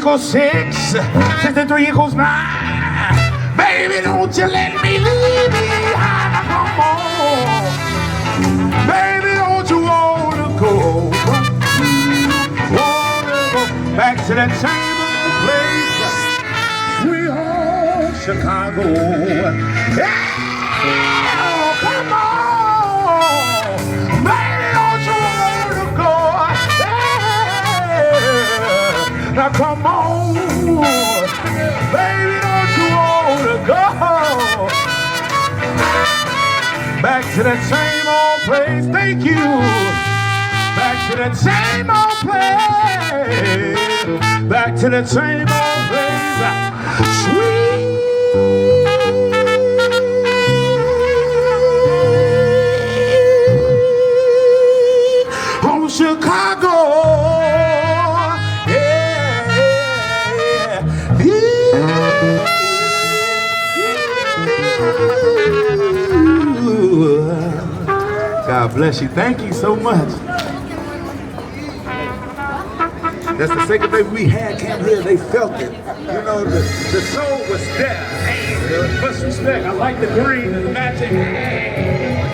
equals 6, 63 equals 9. Baby, don't you let me leave behind. Come on. Baby, don't you wanna go? Wanna go back to that same old place? Sweet home Chicago. Yeah, come on. Baby, don't you wanna go? Yeah. Now come on. Baby, don't you wanna go? Back to that same old place. Thank you. Back to that same old place. Back to that same old place. Sweet home Chicago. God bless you. Thank you so much. That's the second baby we had came here. They felt it. You know, the soul was there. Hey, much respect. I like the green and the matching. Hey.